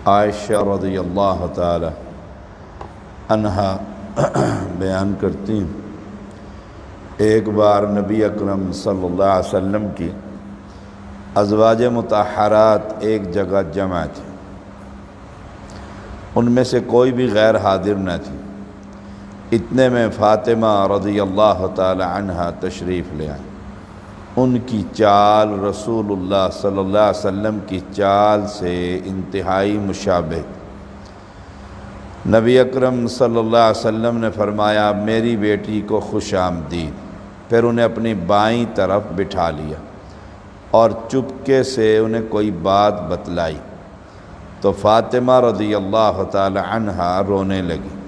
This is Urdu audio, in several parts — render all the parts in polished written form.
عائشہ رضی اللہ تعالی عنہا بیان کرتی ہیں، ایک بار نبی اکرم صلی اللہ علیہ وسلم کی ازواج مطہرات ایک جگہ جمع تھی، ان میں سے کوئی بھی غیر حاضر نہ تھی۔ اتنے میں فاطمہ رضی اللہ تعالی عنہا تشریف لے آئیں۔ ان کی چال رسول اللہ صلی اللہ علیہ وسلم کی چال سے انتہائی مشابہ۔ نبی اکرم صلی اللہ علیہ وسلم نے فرمایا میری بیٹی کو خوش آمدید، پھر انہیں اپنی بائیں طرف بٹھا لیا اور چپکے سے انہیں کوئی بات بتلائی تو فاطمہ رضی اللہ تعالی عنہا رونے لگی۔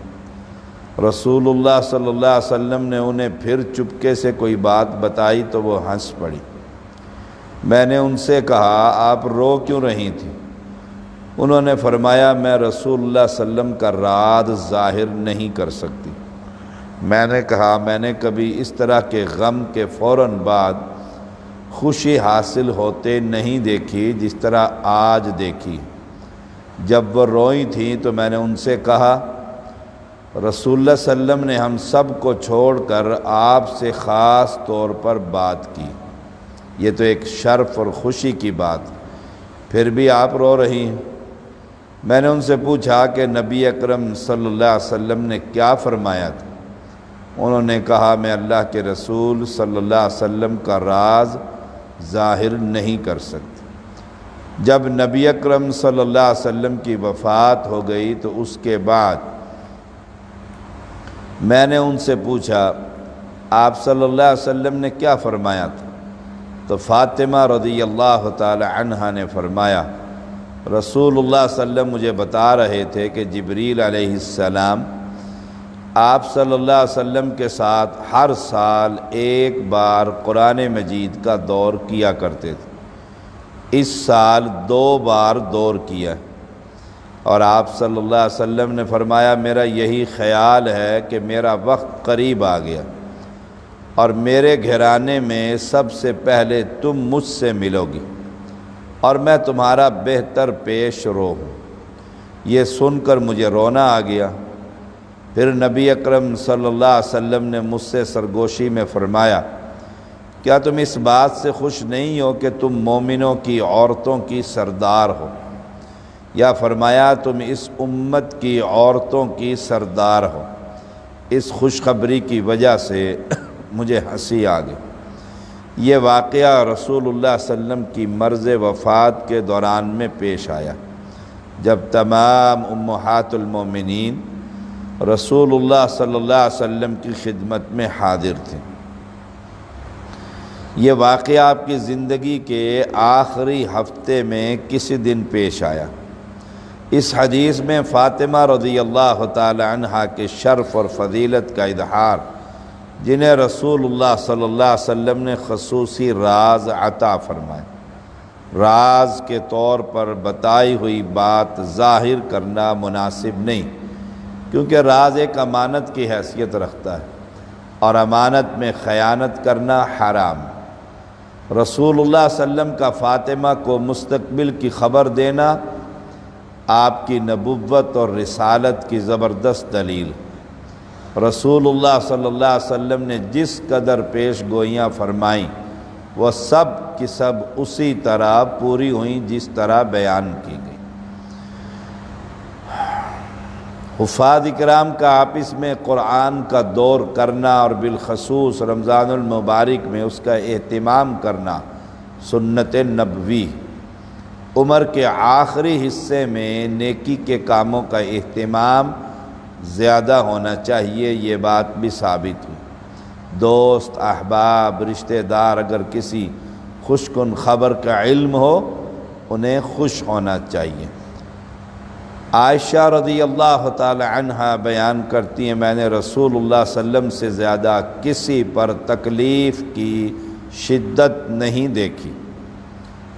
رسول اللہ صلی اللہ علیہ وسلم نے انہیں پھر چپکے سے کوئی بات بتائی تو وہ ہنس پڑی۔ میں نے ان سے کہا آپ رو کیوں رہی تھیں؟ انہوں نے فرمایا میں رسول اللہ صلی اللہ علیہ وسلم کا راز ظاہر نہیں کر سکتی۔ میں نے کہا میں نے کبھی اس طرح کے غم کے فوراً بعد خوشی حاصل ہوتے نہیں دیکھی جس طرح آج دیکھی۔ جب وہ روئی تھیں تو میں نے ان سے کہا رسول اللہ صلی اللہ علیہ وسلم نے ہم سب کو چھوڑ کر آپ سے خاص طور پر بات کی، یہ تو ایک شرف اور خوشی کی بات، پھر بھی آپ رو رہی ہیں۔ میں نے ان سے پوچھا کہ نبی اکرم صلی اللہ علیہ وسلم نے کیا فرمایا تھا؟ انہوں نے کہا میں اللہ کے رسول صلی اللہ علیہ وسلم کا راز ظاہر نہیں کر سکتی۔ جب نبی اکرم صلی اللہ علیہ وسلم کی وفات ہو گئی تو اس کے بعد میں نے ان سے پوچھا آپ صلی اللہ علیہ وسلم نے کیا فرمایا تھا؟ تو فاطمہ رضی اللہ تعالی عنہا نے فرمایا رسول اللہ صلی اللہ علیہ وسلم مجھے بتا رہے تھے کہ جبریل علیہ السلام آپ صلی اللہ علیہ وسلم کے ساتھ ہر سال ایک بار قرآن مجید کا دور کیا کرتے تھے، اس سال 2 بار دور کیا، اور آپ صلی اللہ علیہ وسلم نے فرمایا میرا یہی خیال ہے کہ میرا وقت قریب آ گیا اور میرے گھرانے میں سب سے پہلے تم مجھ سے ملو گی اور میں تمہارا بہتر پیش رو ہوں۔ یہ سن کر مجھے رونا آ گیا۔ پھر نبی اکرم صلی اللہ علیہ وسلم نے مجھ سے سرگوشی میں فرمایا کیا تم اس بات سے خوش نہیں ہو کہ تم مومنوں کی عورتوں کی سردار ہو؟ یا فرمایا تم اس امت کی عورتوں کی سردار ہو۔ اس خوشخبری کی وجہ سے مجھے ہنسی آ گئی۔ یہ واقعہ رسول اللہ صلی اللہ علیہ وسلم کی مرض وفات کے دوران میں پیش آیا جب تمام امہات المومنین رسول اللہ صلی اللہ علیہ وسلم کی خدمت میں حاضر تھیں۔ یہ واقعہ آپ کی زندگی کے آخری ہفتے میں کسی دن پیش آیا۔ اس حدیث میں فاطمہ رضی اللہ تعالی عنہا کے شرف اور فضیلت کا اظہار جنہیں رسول اللہ صلی اللہ علیہ وسلم نے خصوصی راز عطا فرمائے۔ راز کے طور پر بتائی ہوئی بات ظاہر کرنا مناسب نہیں، کیونکہ راز ایک امانت کی حیثیت رکھتا ہے اور امانت میں خیانت کرنا حرام۔ رسول اللہ صلی اللہ علیہ وسلم کا فاطمہ کو مستقبل کی خبر دینا آپ کی نبوت اور رسالت کی زبردست دلیل۔ رسول اللہ صلی اللہ علیہ وسلم نے جس قدر پیش گوئیاں فرمائیں وہ سب کی سب اسی طرح پوری ہوئیں جس طرح بیان کی گئی۔ حفاظ اکرام کا آپس میں قرآن کا دور کرنا اور بالخصوص رمضان المبارک میں اس کا اہتمام کرنا سنت نبوی۔ عمر کے آخری حصے میں نیکی کے کاموں کا اہتمام زیادہ ہونا چاہیے، یہ بات بھی ثابت ہوئی۔ دوست، احباب، رشتہ دار اگر کسی خوش کن خبر کا علم ہو انہیں خوش ہونا چاہیے۔ عائشہ رضی اللہ تعالی عنہا بیان کرتی ہیں میں نے رسول اللہ صلی اللہ علیہ وسلم سے زیادہ کسی پر تکلیف کی شدت نہیں دیکھی۔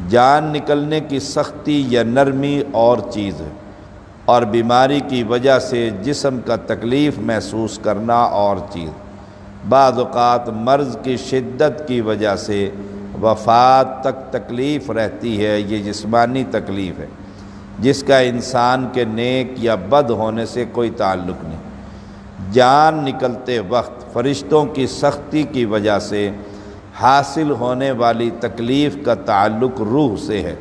جان نکلنے کی سختی یا نرمی اور چیز ہے، اور بیماری کی وجہ سے جسم کا تکلیف محسوس کرنا اور چیز۔ بعض اوقات مرض کی شدت کی وجہ سے وفات تک تکلیف رہتی ہے، یہ جسمانی تکلیف ہے، جس کا انسان کے نیک یا بد ہونے سے کوئی تعلق نہیں۔ جان نکلتے وقت فرشتوں کی سختی کی وجہ سے حاصل ہونے والی تکلیف کا تعلق روح سے ہے،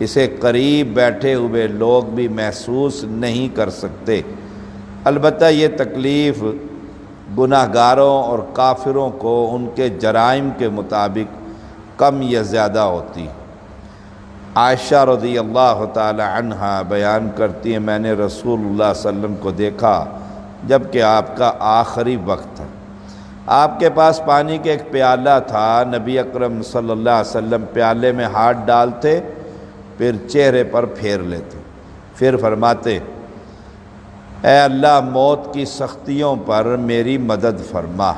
اسے قریب بیٹھے ہوئے لوگ بھی محسوس نہیں کر سکتے۔ البتہ یہ تکلیف گناہ گاروں اور کافروں کو ان کے جرائم کے مطابق کم یا زیادہ ہوتی ہے۔ عائشہ رضی اللہ تعالی عنہا بیان کرتی ہیں، میں نے رسول اللہ صلی اللہ علیہ وسلم کو دیکھا جب کہ آپ کا آخری وقت تھا۔ آپ کے پاس پانی کا ایک پیالہ تھا، نبی اکرم صلی اللہ علیہ وسلم پیالے میں ہاتھ ڈالتے، پھر چہرے پر پھیر لیتے، پھر فرماتے، اے اللہ موت کی سختیوں پر میری مدد فرما،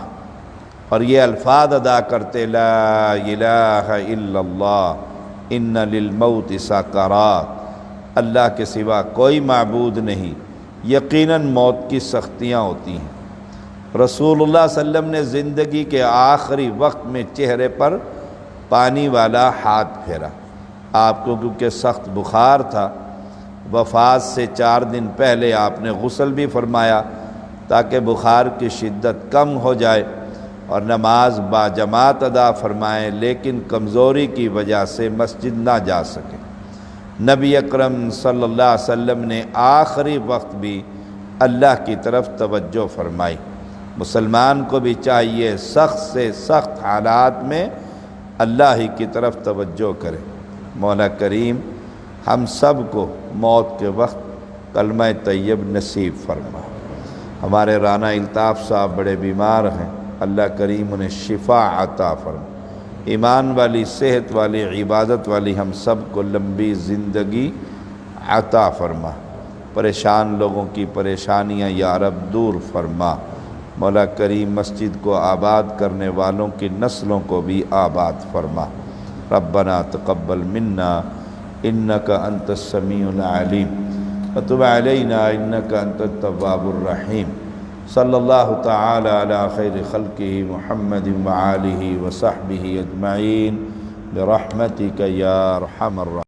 اور یہ الفاظ ادا کرتے، لا الہ الا اللہ ان للموت سکرات، اللہ کے سوا کوئی معبود نہیں، یقیناً موت کی سختیاں ہوتی ہیں۔ رسول اللہ صلی اللہ علیہ وسلم نے زندگی کے آخری وقت میں چہرے پر پانی والا ہاتھ پھیرا۔ آپ کو کیونکہ سخت بخار تھا، وفات سے 4 دن پہلے آپ نے غسل بھی فرمایا تاکہ بخار کی شدت کم ہو جائے اور نماز باجماعت ادا فرمائیں، لیکن کمزوری کی وجہ سے مسجد نہ جا سکے۔ نبی اکرم صلی اللہ علیہ وسلم نے آخری وقت بھی اللہ کی طرف توجہ فرمائی۔ مسلمان کو بھی چاہیے سخت سے سخت حالات میں اللہ ہی کی طرف توجہ کرے۔ مولا کریم ہم سب کو موت کے وقت کلمہ طیب نصیب فرما۔ ہمارے رانا الطاف صاحب بڑے بیمار ہیں، اللہ کریم انہیں شفا عطا فرما۔ ایمان والی، صحت والی، عبادت والی ہم سب کو لمبی زندگی عطا فرما۔ پریشان لوگوں کی پریشانیاں یا رب دور فرما۔ مولا کریم مسجد کو آباد کرنے والوں کی نسلوں کو بھی آباد فرما۔ ربنا تقبل منا انک انت السمیع العلیم وتب علینا انک انت التواب الرحیم۔ صلی اللہ تعالی علی خیر خلقہ محمد وآلہ وصحبہ اجمعین برحمتک یا ارحم الراحمین۔